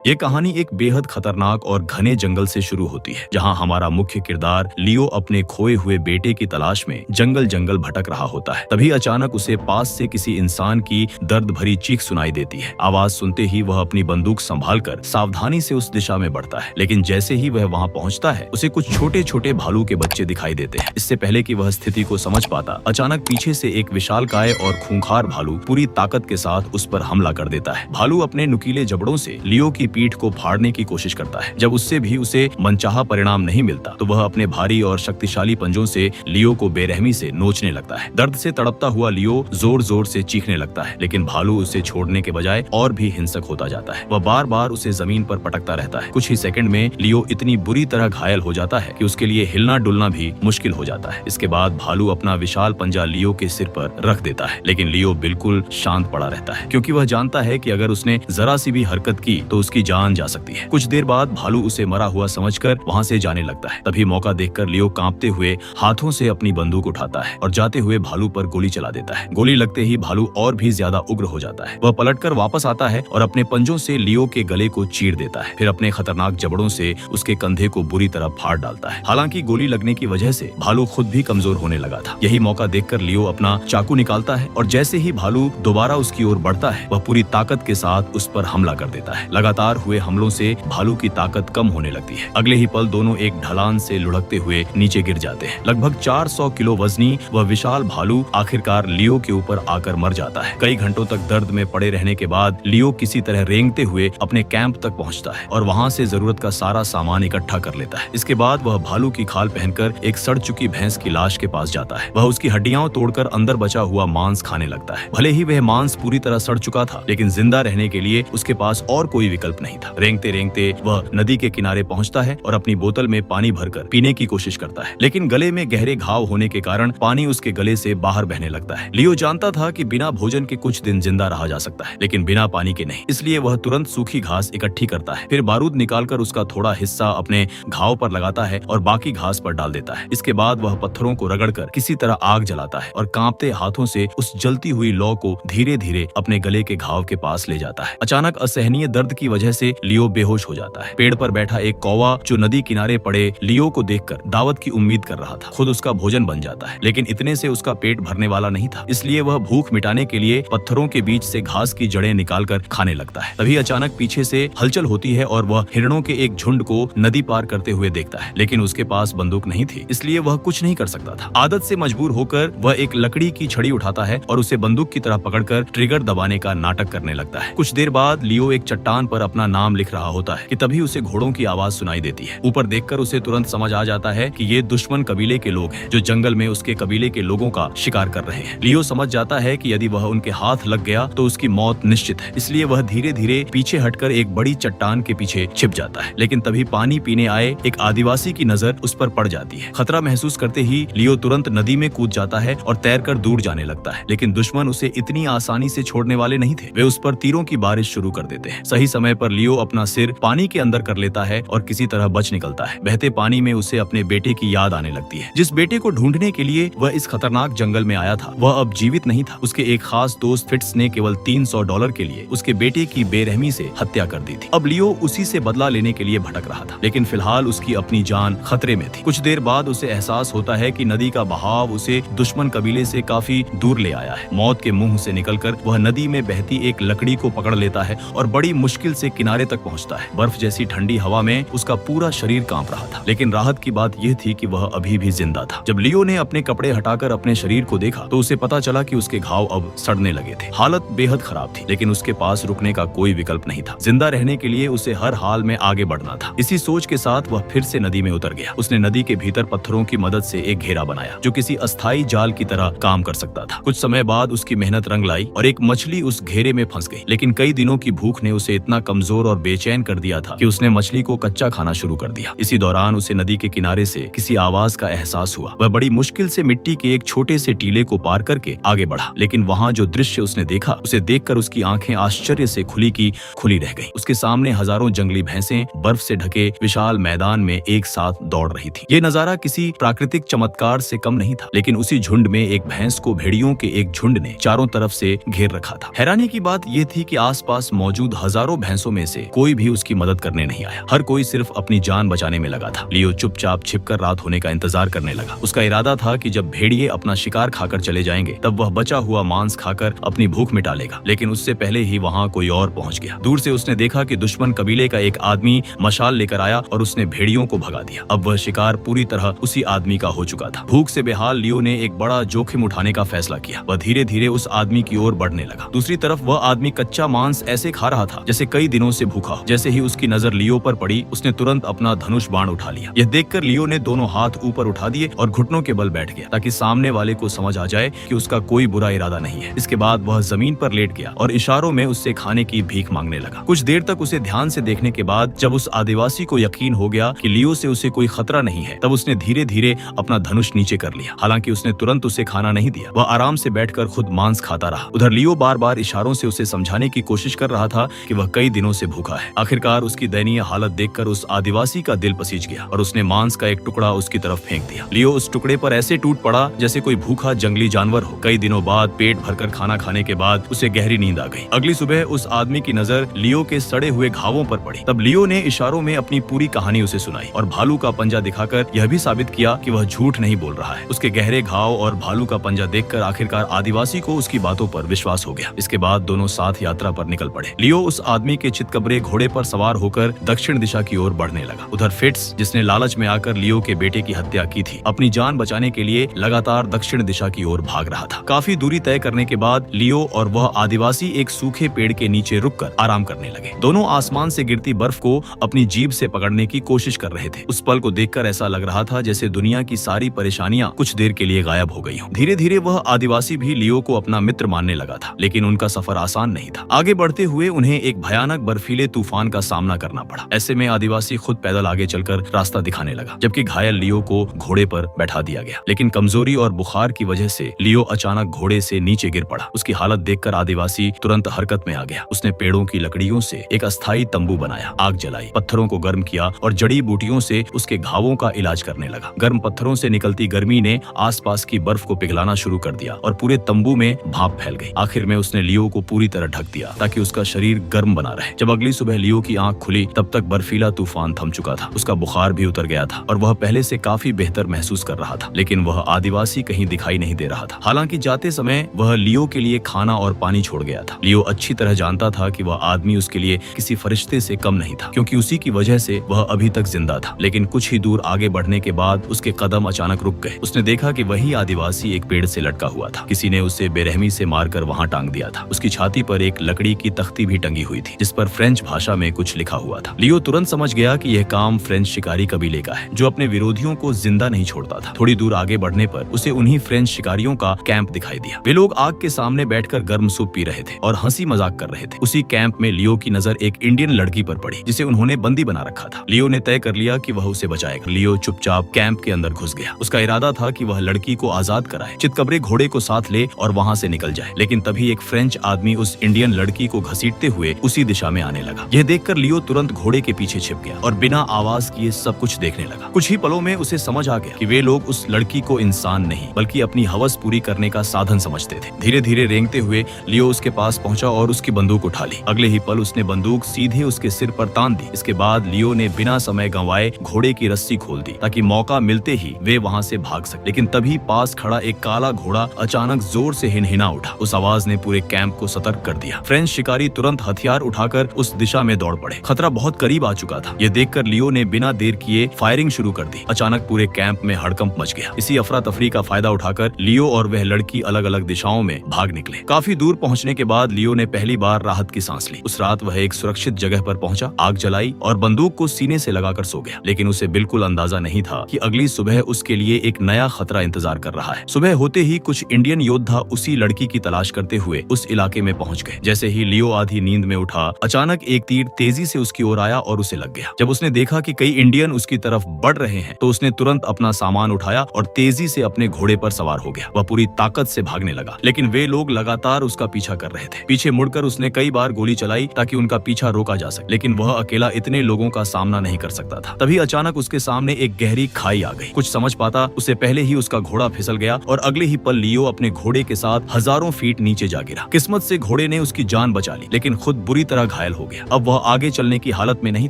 ये कहानी एक बेहद खतरनाक और घने जंगल से शुरू होती है, जहां हमारा मुख्य किरदार लियो अपने खोए हुए बेटे की तलाश में जंगल जंगल भटक रहा होता है। तभी अचानक उसे पास से किसी इंसान की दर्द भरी चीख सुनाई देती है। आवाज सुनते ही वह अपनी बंदूक संभालकर सावधानी से उस दिशा में बढ़ता है, लेकिन जैसे ही वह वहां पहुंचता है, उसे कुछ छोटे छोटे भालू के बच्चे दिखाई देते हैं। इससे पहले कि वह स्थिति को समझ पाता, अचानक पीछे से एक विशालकाय और खूंखार भालू पूरी ताकत के साथ उस पर हमला कर देता है। भालू अपने नुकीले जबड़ों से लियो की पीठ को फाड़ने की कोशिश करता है। जब उससे भी उसे मनचाहा परिणाम नहीं मिलता, तो वह अपने भारी और शक्तिशाली पंजों से लियो को बेरहमी से नोचने लगता है। दर्द से तड़पता हुआ लियो जोर जोर से चीखने लगता है, लेकिन भालू उसे छोड़ने के बजाय और भी हिंसक होता जाता है। वह बार बार उसे जमीन पर पटकता रहता है। कुछ ही सेकंड में लियो इतनी बुरी तरह घायल हो जाता है कि उसके लिए हिलना डुलना भी मुश्किल हो जाता है। इसके बाद भालू अपना विशाल पंजा लियो के सिर पर रख देता है, लेकिन लियो बिल्कुल शांत पड़ा रहता है, क्योंकि वह जानता है कि अगर उसने जरा सी भी हरकत की तो उसकी जान जा सकती है। कुछ देर बाद भालू उसे मरा हुआ समझकर वहां से जाने लगता है। तभी मौका देखकर लियो कांपते हुए हाथों से अपनी बंदूक उठाता है और जाते हुए भालू पर गोली चला देता है। गोली लगते ही भालू और भी ज्यादा उग्र हो जाता है। वह पलटकर वापस आता है और अपने पंजों से लियो के गले को चीर देता है। फिर अपने खतरनाक जबड़ों से उसके कंधे को बुरी तरह फाड़ डालता है। हालांकि गोली लगने की वजह से भालू खुद भी कमजोर होने लगा था। यही मौका देखकर लियो अपना चाकू निकालता है और जैसे ही भालू दोबारा उसकी ओर बढ़ता है, वह पूरी ताकत के साथ उस पर हमला कर देता है। लगातार हुए हमलों से भालू की ताकत कम होने लगती है। अगले ही पल दोनों एक ढलान से लुढ़कते हुए नीचे गिर जाते हैं। लगभग 400 किलो वजनी वह विशाल भालू आखिरकार लियो के ऊपर आकर मर जाता है। कई घंटों तक दर्द में पड़े रहने के बाद लियो किसी तरह रेंगते हुए अपने कैंप तक पहुंचता है और वहां से जरूरत का सारा सामान इकट्ठा कर लेता है। इसके बाद वह भालू की खाल पहनकर एक सड़ चुकी भैंस की लाश के पास जाता है। वह उसकी हड्डियां तोड़कर अंदर बचा हुआ मांस खाने लगता है। भले ही वह मांस पूरी तरह सड़ चुका था, लेकिन जिंदा रहने के लिए उसके पास और कोई विकल्प नहीं था। रेंगते रेंगते वह नदी के किनारे पहुंचता है और अपनी बोतल में पानी भरकर पीने की कोशिश करता है, लेकिन गले में गहरे घाव होने के कारण पानी उसके गले से बाहर बहने लगता है। लियो जानता था कि बिना भोजन के कुछ दिन जिंदा रहा जा सकता है, लेकिन बिना पानी के नहीं। इसलिए वह तुरंत सूखी घास इकट्ठी करता है, फिर बारूद निकालकर उसका थोड़ा हिस्सा अपने घाव पर लगाता है और बाकी घास पर डाल देता है। इसके बाद वह पत्थरों को रगड़कर किसी तरह आग जलाता है और कांपते हाथों से उस जलती हुई लौ को धीरे धीरे अपने गले के घाव के पास ले जाता है। अचानक असहनीय दर्द की वजह से लियो बेहोश हो जाता है। पेड़ पर बैठा एक कौवा जो नदी किनारे पड़े लियो को देखकर दावत की उम्मीद कर रहा था, खुद उसका भोजन बन जाता है, लेकिन इतने से उसका पेट भरने वाला नहीं था। इसलिए वह भूख मिटाने के लिए पत्थरों के बीच से घास की जड़ें निकालकर खाने लगता है। तभी अचानक पीछे से हलचल होती है और वह हिरणों के एक झुंड को नदी पार करते हुए देखता है, लेकिन उसके पास बंदूक नहीं थी, इसलिए वह कुछ नहीं कर सकता था। आदत से मजबूर होकर वह एक लकड़ी की छड़ी उठाता है और उसे बंदूक की तरह पकड़कर ट्रिगर दबाने का नाटक करने लगता है। कुछ देर बाद लियो एक चट्टान पर अपना नाम लिख रहा होता है कि तभी उसे घोड़ों की आवाज सुनाई देती है। ऊपर देखकर उसे तुरंत समझ आ जाता है कि ये दुश्मन कबीले के लोग हैं, जो जंगल में उसके कबीले के लोगों का शिकार कर रहे हैं। लियो समझ जाता है कि यदि वह उनके हाथ लग गया तो उसकी मौत निश्चित है, इसलिए वह धीरे धीरे पीछे हटकर एक बड़ी चट्टान के पीछे छिप जाता है। लेकिन तभी पानी पीने आए एक आदिवासी की नजर उस पर पड़ जाती है। खतरा महसूस करते ही लियो तुरंत नदी में कूद जाता है और तैरकर दूर जाने लगता है, लेकिन दुश्मन उसे इतनी आसानी से छोड़ने वाले नहीं थे। वे उस पर तीरों की बारिश शुरू कर देते हैं। सही समय पर लियो अपना सिर पानी के अंदर कर लेता है और किसी तरह बच निकलता है। बहते पानी में उसे अपने बेटे की याद आने लगती है, जिस बेटे को ढूंढने के लिए वह इस खतरनाक जंगल में आया था। वह अब जीवित नहीं था। उसके एक खास दोस्त फिट्स ने केवल $300 के लिए उसके बेटे की बेरहमी से हत्या कर दी थी। अब लियो उसी से बदला लेने के लिए भटक रहा था, लेकिन फिलहाल उसकी अपनी जान खतरे में थी। कुछ देर बाद उसे एहसास होता है कि नदी का बहाव उसे दुश्मन कबीले से काफी दूर ले आया है। मौत के मुंह से निकलकर वह नदी में बहती एक लकड़ी को पकड़ लेता है और बड़ी मुश्किल से किनारे तक पहुंचता है। बर्फ जैसी ठंडी हवा में उसका पूरा शरीर कांप रहा था, लेकिन राहत की बात यह थी कि वह अभी भी जिंदा था। जब लियो ने अपने कपड़े हटाकर अपने शरीर को देखा तो उसे पता चला कि उसके घाव अब सड़ने लगे थे। हालत बेहद खराब थी, लेकिन उसके पास रुकने का कोई विकल्प नहीं था। जिंदा रहने के लिए उसे हर हाल में आगे बढ़ना था। इसी सोच के साथ वह फिर से नदी में उतर गया। उसने नदी के भीतर पत्थरों की मदद से एक घेरा बनाया, जो किसी अस्थायी जाल की तरह काम कर सकता था। कुछ समय बाद उसकी मेहनत रंग लाई और एक मछली उस घेरे में फंस गई, लेकिन कई दिनों की भूख ने उसे इतना कमजोर और बेचैन कर दिया था कि उसने मछली को कच्चा खाना शुरू कर दिया। इसी दौरान उसे नदी के किनारे से किसी आवाज का एहसास हुआ। वह बड़ी मुश्किल से मिट्टी के एक छोटे से टीले को पार करके आगे बढ़ा, लेकिन वहाँ जो दृश्य उसने देखा उसे देखकर उसकी आंखें आश्चर्य से खुली की खुली रह गईं। उसके सामने हजारों जंगली भैंसें बर्फ से ढके विशाल मैदान में एक साथ दौड़ रही थी। ये नजारा किसी प्राकृतिक चमत्कार से कम नहीं था, लेकिन उसी झुंड में एक भैंस को भेड़ियों के एक झुंड ने चारों तरफ से घेर रखा था। हैरानी की बात यह थी कि आसपास मौजूद हजारों भैंसों दासों में से कोई भी उसकी मदद करने नहीं आया। हर कोई सिर्फ अपनी जान बचाने में लगा था। लियो चुपचाप छिपकर रात होने का इंतजार करने लगा। उसका इरादा था कि जब भेड़िए अपना शिकार खाकर चले जाएंगे तब वह बचा हुआ मांस खाकर अपनी भूख मिटा लेगा। लेकिन उससे पहले ही वहाँ कोई और पहुँच गया। दूर से उसने देखा कि दुश्मन कबीले का एक आदमी मशाल लेकर आया और उसने भेड़ियों को भगा दिया। अब वह शिकार पूरी तरह उसी आदमी का हो चुका था। भूख से बेहाल लियो ने एक बड़ा जोखिम उठाने का फैसला किया। वह धीरे धीरे उस आदमी की ओर बढ़ने लगा। दूसरी तरफ वह आदमी कच्चा मांस ऐसे खा रहा था जैसे कई दिनों से भूखा हो। जैसे ही उसकी नजर लियो पर पड़ी उसने तुरंत अपना धनुष बाण उठा लिया। यह देखकर लियो ने दोनों हाथ ऊपर उठा दिए और घुटनों के बल बैठ गया ताकि सामने वाले को समझ आ जाए कि उसका कोई बुरा इरादा नहीं है। इसके बाद वह जमीन पर लेट गया और इशारों में उससे खाने की भीख मांगने लगा। कुछ देर तक उसे ध्यान से देखने के बाद जब उस आदिवासी को यकीन हो गया कि लियो से उसे कोई खतरा नहीं है तब उसने धीरे धीरे अपना धनुष नीचे कर लिया। हालांकि उसने तुरंत उसे खाना नहीं दिया। वह आराम से बैठकर खुद मांस खाता रहा। उधर लियो बार बार इशारों से उसे समझाने की कोशिश कर रहा था कि वह कई दिनों से भूखा है। आखिरकार उसकी दयनीय हालत देखकर उस आदिवासी का दिल पसीज गया और उसने मांस का एक टुकड़ा उसकी तरफ फेंक दिया। लियो उस टुकड़े पर ऐसे टूट पड़ा जैसे कोई भूखा जंगली जानवर हो। कई दिनों बाद पेट भरकर खाना खाने के बाद उसे गहरी नींद आ गई। अगली सुबह उस आदमी की नजर लियो के सड़े हुए घावों पर पड़ी। तब लियो ने इशारों में अपनी पूरी कहानी उसे सुनाई और भालू का पंजा दिखाकर यह भी साबित किया कि वह झूठ नहीं बोल रहा है। उसके गहरे घाव और भालू का पंजा देखकर आखिरकार आदिवासी को उसकी बातों पर विश्वास हो गया। इसके बाद दोनों साथ यात्रा पर निकल पड़े। लियो उस आदमी के चितकबरे घोड़े पर सवार होकर दक्षिण दिशा की ओर बढ़ने लगा। उधर फिट्स, जिसने लालच में आकर लियो के बेटे की हत्या की थी, अपनी जान बचाने के लिए लगातार दक्षिण दिशा की ओर भाग रहा था। काफी दूरी तय करने के बाद लियो और वह आदिवासी एक सूखे पेड़ के नीचे रुककर आराम करने लगे। दोनों आसमान से गिरती बर्फ को अपनी जीभ से पकड़ने की कोशिश कर रहे थे। उस पल को देखकर ऐसा लग रहा था जैसे दुनिया की सारी परेशानियां कुछ देर के लिए गायब हो गई हों। धीरे धीरे वह आदिवासी भी लियो को अपना मित्र मानने लगा था, लेकिन उनका सफर आसान नहीं था। आगे बढ़ते हुए उन्हें एक भयानक बर्फीले तूफान का सामना करना पड़ा। ऐसे में आदिवासी खुद पैदल आगे चलकर रास्ता दिखाने लगा, जबकि घायल लियो को घोड़े पर बैठा दिया गया। लेकिन कमजोरी और बुखार की वजह से लियो अचानक घोड़े से नीचे गिर पड़ा। उसकी हालत देखकर आदिवासी तुरंत हरकत में आ गया। उसने पेड़ों की लकड़ियों से एक अस्थायी तंबू बनाया, आग जलाई, पत्थरों को गर्म किया और जड़ी बूटियों से उसके घावों का इलाज करने लगा। गर्म पत्थरों से निकलती गर्मी ने आसपास की बर्फ को पिघलाना शुरू कर दिया और पूरे तंबू में भाप फैल गई। आखिर में उसने लियो को पूरी तरह ढक दिया ताकि उसका शरीर गर्म बना रहे। जब अगली सुबह लियो की आंख खुली तब तक बर्फीला तूफान थम चुका था। उसका बुखार भी उतर गया था और वह पहले से काफी बेहतर महसूस कर रहा था, लेकिन वह आदिवासी कहीं दिखाई नहीं दे रहा था। हालांकि जाते समय वह लियो के लिए खाना और पानी छोड़ गया था। लियो अच्छी तरह जानता था कि वह आदमी उसके लिए किसी फरिश्ते से कम नहीं था, क्योंकि उसी की वजह से वह अभी तक जिंदा था। लेकिन कुछ ही दूर आगे बढ़ने के बाद उसके कदम अचानक रुक गए। उसने देखा कि वही आदिवासी एक पेड़ से लटका हुआ था। किसी ने उसे बेरहमी से मारकर वहां टांग दिया था। उसकी छाती पर एक लकड़ी की तख्ती भी टंगी हुई थी, जिस पर फ्रेंच भाषा में कुछ लिखा हुआ था। लियो तुरंत समझ गया कि यह काम फ्रेंच शिकारी कबीले का है, जो अपने विरोधियों को जिंदा नहीं छोड़ता था। थोड़ी दूर आगे बढ़ने पर उसे उन्हीं फ्रेंच शिकारियों का कैंप दिखाई दिया। वे लोग आग के सामने बैठकर गर्म सूप पी रहे थे और हंसी मजाक कर रहे थे। उसी कैंप में लियो की नजर एक इंडियन लड़की पर पड़ी, जिसे उन्होंने बंदी बना रखा था। लियो ने तय कर लिया कि वह उसे बचाएगा। लियो चुपचाप कैंप के अंदर घुस गया। उसका इरादा था कि वह लड़की को आजाद कराए, चितकबरे घोड़े को साथ ले और वहां से निकल जाए। लेकिन तभी एक फ्रेंच आदमी उस इंडियन लड़की को घसीटते हुए उसी दिशा में आने लगा। यह देखकर लियो तुरंत घोड़े के पीछे छिप गया और बिना आवाज किए सब कुछ देखने लगा। कुछ ही पलों में उसे समझ आ गया कि वे लोग उस लड़की को इंसान नहीं बल्कि अपनी हवस पूरी करने का साधन समझते थे। धीरे धीरे रेंगते हुए लियो उसके पास पहुंचा और उसकी बंदूक उठा ली। अगले ही पल उसने बंदूक सीधे उसके सिर पर तान दी। इसके बाद लियो ने बिना समय गंवाए घोड़े की रस्सी खोल दी ताकि मौका मिलते ही वे वहां से भाग सके। लेकिन तभी पास खड़ा एक काला घोड़ा अचानक जोर से हिनहिना उठा। उस आवाज ने पूरे कैंप को सतर्क कर दिया। फ्रेंच शिकारी तुरंत हथियार उठाकर उस दिशा में दौड़ पड़े। खतरा बहुत करीब आ चुका था। यह देखकर लियो ने बिना देर किए फायरिंग शुरू कर दी। अचानक पूरे कैंप में हड़कंप मच गया। इसी अफरा तफरी का फायदा उठाकर लियो और वह लड़की अलग अलग दिशाओं में भाग निकले। काफी दूर पहुंचने के बाद लियो ने पहली बार राहत की सांस ली। उस रात वह एक सुरक्षित जगह पर पहुंचा, आग जलाई और बंदूक को सीने से लगाकर सो गया। लेकिन उसे बिल्कुल अंदाजा नहीं था कि अगली सुबह उसके लिए एक नया खतरा इंतजार कर रहा है। सुबह होते ही कुछ इंडियन योद्धा उसी लड़की की तलाश करते हुए उस इलाके में पहुंच गए। जैसे ही लियो आधी नींद में उठा, अचानक एक तीर तेजी से उसकी ओर आया और उसे लग गया। जब उसने देखा कि कई इंडियन उसकी तरफ बढ़ रहे हैं तो उसने तुरंत अपना सामान उठाया और तेजी से अपने घोड़े पर सवार हो गया। वह पूरी ताकत से भागने लगा, लेकिन वे लोग लगातार उसका पीछा कर रहे थे। पीछे मुड़कर उसने कई बार गोली चलाई ताकि उनका पीछा रोका जा सके, लेकिन वह अकेला इतने लोगों का सामना नहीं कर सकता था। तभी अचानक उसके सामने एक गहरी खाई आ गई। कुछ समझ पाता उससे पहले ही उसका घोड़ा फिसल गया और अगले ही पल लियो अपने घोड़े के साथ हजारों फीट नीचे जा गिरा। किस्मत से घोड़े ने उसकी जान बचा ली, लेकिन खुद बुरी तरह घायल हो गया। अब वह आगे चलने की हालत में नहीं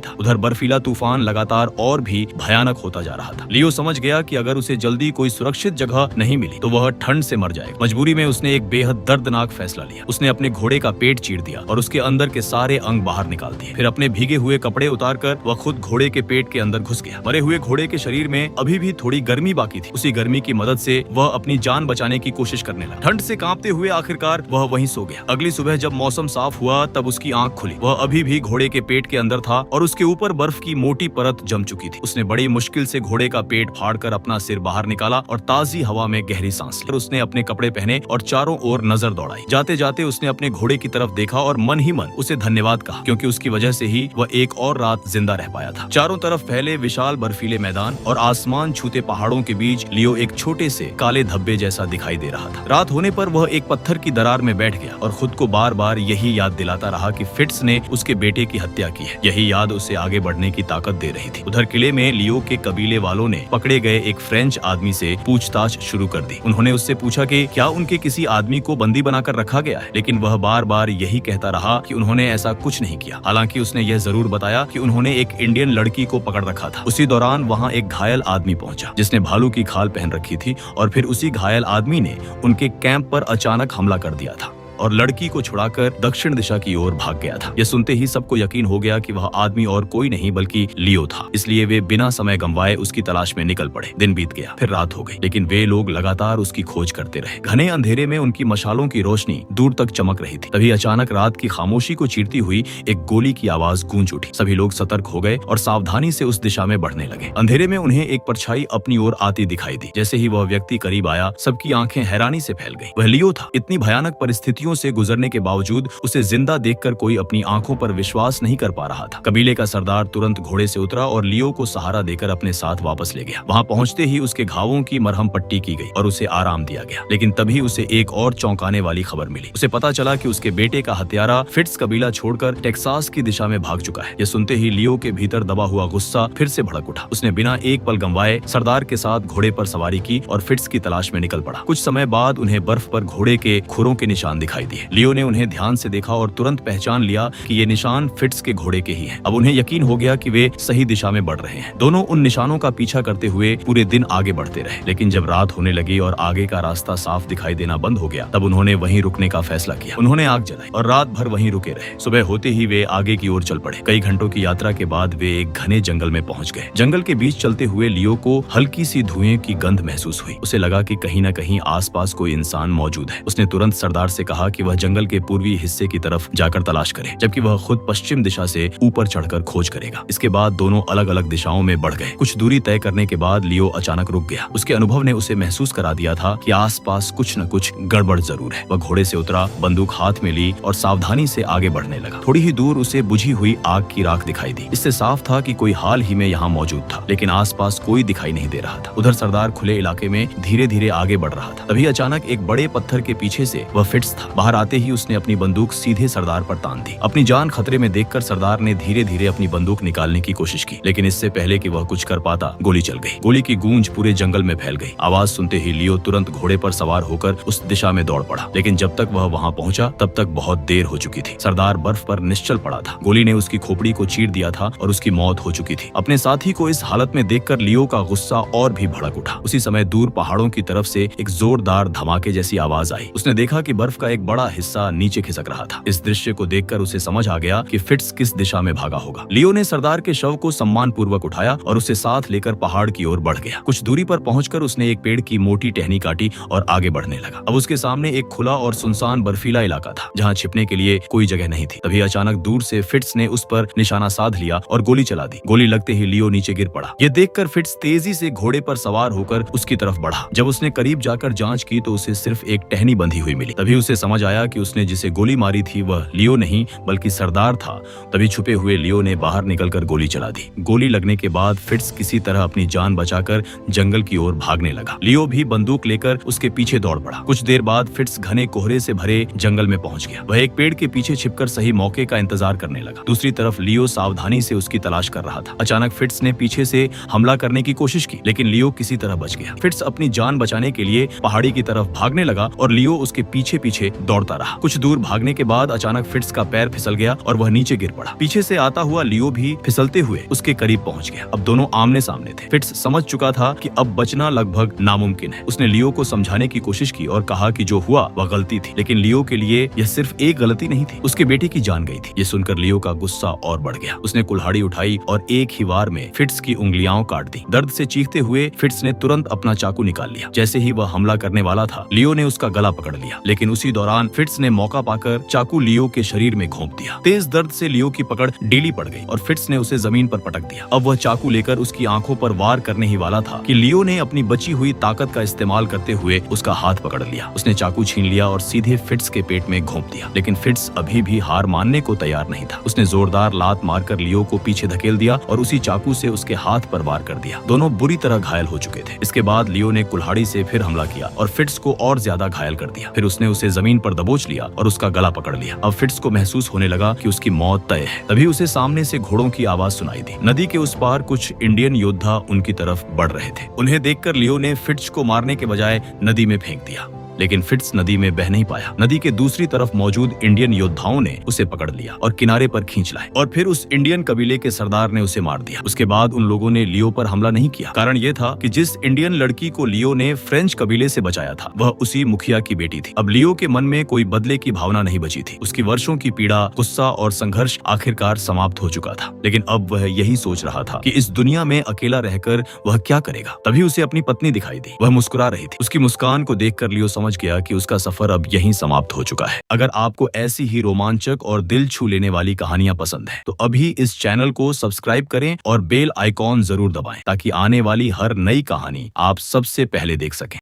था। उधर बर्फीला तूफान लगातार और भी भयानक होता जा रहा था। लियो समझ गया कि अगर उसे जल्दी कोई सुरक्षित जगह नहीं मिली तो वह ठंड से मर जाएगा। मजबूरी में उसने एक बेहद दर्दनाक फैसला लिया। उसने अपने घोड़े का पेट चीर दिया और उसके अंदर के सारे अंग बाहर निकाल दिए। फिर अपने भीगे हुए कपड़े उतारकर वह खुद घोड़े के पेट के अंदर घुस गया। मरे हुए घोड़े के शरीर में अभी भी थोड़ी गर्मी बाकी थी। उसी गर्मी की मदद से वह अपनी जान बचाने की कोशिश करने लगा। ठंड से कांपते हुए आखिरकार वह वहीं सो गया। अगली सुबह जब मौसम साफ हुआ तब उसकी आंख खुली। वह अभी भी घोड़े के पेट के अंदर था और उसके ऊपर बर्फ की मोटी परत जम चुकी थी। उसने बड़ी मुश्किल से घोड़े का पेट फाड़कर अपना सिर बाहर निकाला और ताजी हवा में गहरी सांस ली। उसने अपने कपड़े पहने और चारों ओर नजर दौड़ाई। जाते जाते उसने अपने घोड़े की तरफ देखा और मन ही मन उसे धन्यवाद कहा, क्योंकि उसकी वजह से ही वह एक और रात जिंदा रह पाया था। चारों तरफ फैले विशाल बर्फीले मैदान और आसमान छूते पहाड़ों के बीच लियो एक छोटे से काले धब्बे जैसा दिखाई दे रहा था। रात होने पर वह एक पत्थर की दरार में बैठ गया और खुद को बार बार यही याद दिलाता रहा कि फिट्स ने उसके बेटे की हत्या की है। यही याद उसे आगे बढ़ने की ताकत दे रही थी। उधर किले में लियो के कबीले वालों ने पकड़े गए एक फ्रेंच आदमी से पूछताछ शुरू कर दी। उन्होंने उससे पूछा कि क्या उनके किसी आदमी को बंदी बनाकर रखा गया है, लेकिन वह बार बार यही कहता रहा कि उन्होंने ऐसा कुछ नहीं किया। हालांकि उसने यह जरूर बताया कि उन्होंने एक इंडियन लड़की को पकड़ रखा था। उसी दौरान वहाँ एक घायल आदमी पहुंचा जिसने भालू की खाल पहन रखी थी और फिर उसी घायल आदमी ने उनके कैंप पर अचानक हमला कर दिया था और लड़की को छुड़ाकर दक्षिण दिशा की ओर भाग गया था। यह सुनते ही सबको यकीन हो गया कि वह आदमी और कोई नहीं बल्कि लियो था। इसलिए वे बिना समय गंवाए उसकी तलाश में निकल पड़े। दिन बीत गया, फिर रात हो गई, लेकिन वे लोग लगातार उसकी खोज करते रहे। घने अंधेरे में उनकी मशालों की रोशनी दूर तक चमक रही थी। तभी अचानक रात की खामोशी को चीरती हुई एक गोली की आवाज गूंज उठी। सभी लोग सतर्क हो गए और सावधानी से उस दिशा में बढ़ने लगे। अंधेरे में उन्हें एक परछाई अपनी ओर आती दिखाई दी। जैसे ही वह व्यक्ति करीब आया, सबकी आंखें हैरानी से फैल गई। वह लियो था। इतनी भयानक परिस्थितियों से गुजरने के बावजूद उसे जिंदा देखकर कोई अपनी आंखों पर विश्वास नहीं कर पा रहा था। कबीले का सरदार तुरंत घोड़े से उतरा और लियो को सहारा देकर अपने साथ वापस ले गया। वहां पहुंचते ही उसके घावों की मरहम पट्टी की गई और उसे आराम दिया गया। लेकिन तभी उसे एक और चौंकाने वाली खबर मिली। उसे पता चला कि उसके बेटे का हत्यारा फिट्स कबीला छोड़कर टेक्सास की दिशा में भाग चुका है। यह सुनते ही लियो के भीतर दबा हुआ गुस्सा फिर से भड़क उठा। उसने बिना एक पल गंवाए सरदार के साथ घोड़े पर सवारी की और फिट्स की तलाश में निकल पड़ा। कुछ समय बाद उन्हें बर्फ पर घोड़े के खुरों के निशान दिखाई दिए। लियो ने उन्हें ध्यान से देखा और तुरंत पहचान लिया कि ये निशान फिट्स के घोड़े के ही हैं। अब उन्हें यकीन हो गया कि वे सही दिशा में बढ़ रहे हैं। दोनों उन निशानों का पीछा करते हुए पूरे दिन आगे बढ़ते रहे। लेकिन जब रात होने लगी और आगे का रास्ता साफ दिखाई देना बंद हो गया, तब उन्होंने वहीं रुकने का फैसला किया। उन्होंने आग जलाई और रात भर वहीं रुके रहे। सुबह होते ही वे आगे की ओर चल पड़े। कई घंटों की यात्रा के बाद वे एक घने जंगल में पहुंच गए। जंगल के बीच चलते हुए लियो को हल्की सी धुएं की गंध महसूस हुई। उसे लगा कि कहीं न कहीं आसपास कोई इंसान मौजूद है। उसने तुरंत सरदार से कहा कि वह जंगल के पूर्वी हिस्से की तरफ जाकर तलाश करे, जबकि वह खुद पश्चिम दिशा से ऊपर चढ़कर खोज करेगा। इसके बाद दोनों अलग अलग दिशाओं में बढ़ गए। कुछ दूरी तय करने के बाद लियो अचानक रुक गया। उसके अनुभव ने उसे महसूस करा दिया था कि आसपास कुछ न कुछ गड़बड़ जरूर है। वह घोड़े से उतरा, बंदूक हाथ में ली और सावधानी से आगे बढ़ने लगा। थोड़ी ही दूर उसे बुझी हुई आग की राख दिखाई दी। इससे साफ था कि कोई हाल ही में यहाँ मौजूद था, लेकिन आसपास कोई दिखाई नहीं दे रहा था। उधर सरदार खुले इलाके में धीरे धीरे आगे बढ़ रहा था। तभी अचानक एक बड़े पत्थर के पीछे से वह फिट्स था। बाहर आते ही उसने अपनी बंदूक सीधे सरदार पर तान दी। अपनी जान खतरे में देखकर सरदार ने धीरे धीरे अपनी बंदूक निकालने की कोशिश की, लेकिन इससे पहले कि वह कुछ कर पाता, गोली चल गई। गोली की गूंज पूरे जंगल में फैल गई। आवाज सुनते ही लियो तुरंत घोड़े पर सवार होकर उस दिशा में दौड़ पड़ा, लेकिन जब तक वह वहां पहुंचा तब तक बहुत देर हो चुकी थी। सरदार बर्फ पर निश्चल पड़ा था। गोली ने उसकी खोपड़ी को चीर दिया था और उसकी मौत हो चुकी थी। अपने साथी को इस हालत में देखकर लियो का गुस्सा और भी भड़क उठा। उसी समय दूर पहाड़ों की तरफ से एक जोरदार धमाके जैसी आवाज आई। उसने देखा कि बर्फ का एक बड़ा हिस्सा नीचे खिसक रहा था। इस दृश्य को देखकर उसे समझ आ गया कि फिट्स किस दिशा में भागा होगा। लियो ने सरदार के शव को सम्मान पूर्वक उठाया और उसे साथ लेकर पहाड़ की ओर बढ़ गया। कुछ दूरी पर पहुंचकर उसने एक पेड़ की मोटी टहनी काटी और आगे बढ़ने लगा। अब उसके सामने एक खुला और सुनसान बर्फीला इलाका था, जहां छिपने के लिए कोई जगह नहीं थी। तभी अचानक दूर से फिट्स ने उस पर निशाना साध लिया और गोली चला दी। गोली लगते ही लियो नीचे गिर पड़ा। ये देखकर फिट्स तेजी से घोड़े पर सवार होकर उसकी तरफ बढ़ा। जब उसने करीब जाकर जांच की तो उसे सिर्फ एक टहनी बंधी हुई मिली। तभी उसे समझ आया कि उसने जिसे गोली मारी थी वह लियो नहीं बल्कि सरदार था। तभी छुपे हुए लियो ने बाहर निकलकर गोली चला दी। गोली लगने के बाद फिट्स किसी तरह अपनी जान बचाकर जंगल की ओर भागने लगा। लियो भी बंदूक लेकर उसके पीछे दौड़ पड़ा। कुछ देर बाद फिट्स घने कोहरे से भरे जंगल में पहुंच गया। वह एक पेड़ के पीछे छिपकर सही मौके का इंतजार करने लगा। दूसरी तरफ लियो सावधानी से उसकी तलाश कर रहा था। अचानक फिट्स ने पीछे से हमला करने की कोशिश की, लेकिन लियो किसी तरह बच गया। फिट्स अपनी जान बचाने के लिए पहाड़ी की तरफ भागने लगा और लियो उसके पीछे पीछे दौड़ता रहा। कुछ दूर भागने के बाद अचानक फिट्स का पैर फिसल गया और वह नीचे गिर पड़ा। पीछे से आता हुआ लियो भी फिसलते हुए उसके करीब पहुंच गया। अब दोनों आमने सामने थे। फिट्स समझ चुका था कि अब बचना लगभग नामुमकिन है। उसने लियो को समझाने की कोशिश की और कहा कि जो हुआ वह गलती थी, लेकिन लियो के लिए यह सिर्फ एक गलती नहीं थी, उसके बेटे की जान गई थी। ये सुनकर लियो का गुस्सा और बढ़ गया। उसने कुल्हाड़ी उठाई और एक ही वार में फिट्स की उंगलियां काट दी। दर्द से चीखते हुए फिट्स ने तुरंत अपना चाकू निकाल लिया। जैसे ही वह हमला करने वाला था, लियो ने उसका गला पकड़ लिया, लेकिन उसी दौरान फिट्स ने मौका पाकर चाकू लियो के शरीर में घोंप दिया। तेज दर्द से लियो की पकड़ ढीली पड़ गई और फिट्स ने उसे जमीन पर पटक दिया। अब वह चाकू लेकर उसकी आंखों पर वार करने ही वाला था कि लियो ने अपनी बची हुई ताकत का इस्तेमाल करते हुए उसका हाथ पकड़ लिया। उसने चाकू छीन लिया और सीधे फिट्स के पेट में घोंप दिया, लेकिन फिट्स अभी भी हार मानने को तैयार नहीं था। उसने जोरदार लात मारकर लियो को पीछे धकेल दिया और उसी चाकू से उसके हाथ पर वार कर दिया। दोनों बुरी तरह घायल हो चुके थे। इसके बाद लियो ने कुल्हाड़ी से फिर हमला किया और फिट्स को और ज्यादा घायल कर दिया। फिर उसने उसे जमीन पर दबोच लिया और उसका गला पकड़ लिया। अब फिट्स को महसूस होने लगा कि उसकी मौत तय है। तभी उसे सामने से घोड़ों की आवाज सुनाई दी। नदी के उस पार कुछ इंडियन योद्धा उनकी तरफ बढ़ रहे थे। उन्हें देखकर लियो ने फिट्स को मारने के बजाय नदी में फेंक दिया, लेकिन फिट्स नदी में बह नहीं पाया। नदी के दूसरी तरफ मौजूद इंडियन योद्धाओं ने उसे पकड़ लिया और किनारे पर खींच लाए और फिर उस इंडियन कबीले के सरदार ने उसे मार दिया। उसके बाद उन लोगों ने लियो पर हमला नहीं किया। कारण यह था कि जिस इंडियन लड़की को लियो ने फ्रेंच कबीले से बचाया था, वह उसी मुखिया की बेटी थी। अब लियो के मन में कोई बदले की भावना नहीं बची थी। उसकी वर्षों की पीड़ा, गुस्सा और संघर्ष आखिरकार समाप्त हो चुका था। लेकिन अब वह यही सोच रहा था कि इस दुनिया में अकेला रहकर वह क्या करेगा। तभी उसे अपनी पत्नी दिखाई दी। वह मुस्कुरा रही थी। उसकी मुस्कान को देखकर लियो समझ गया कि उसका सफर अब यहीं समाप्त हो चुका है। अगर आपको ऐसी ही रोमांचक और दिल छू लेने वाली कहानियां पसंद है तो अभी इस चैनल को सब्सक्राइब करें और बेल आइकॉन जरूर दबाएं ताकि आने वाली हर नई कहानी आप सबसे पहले देख सकें।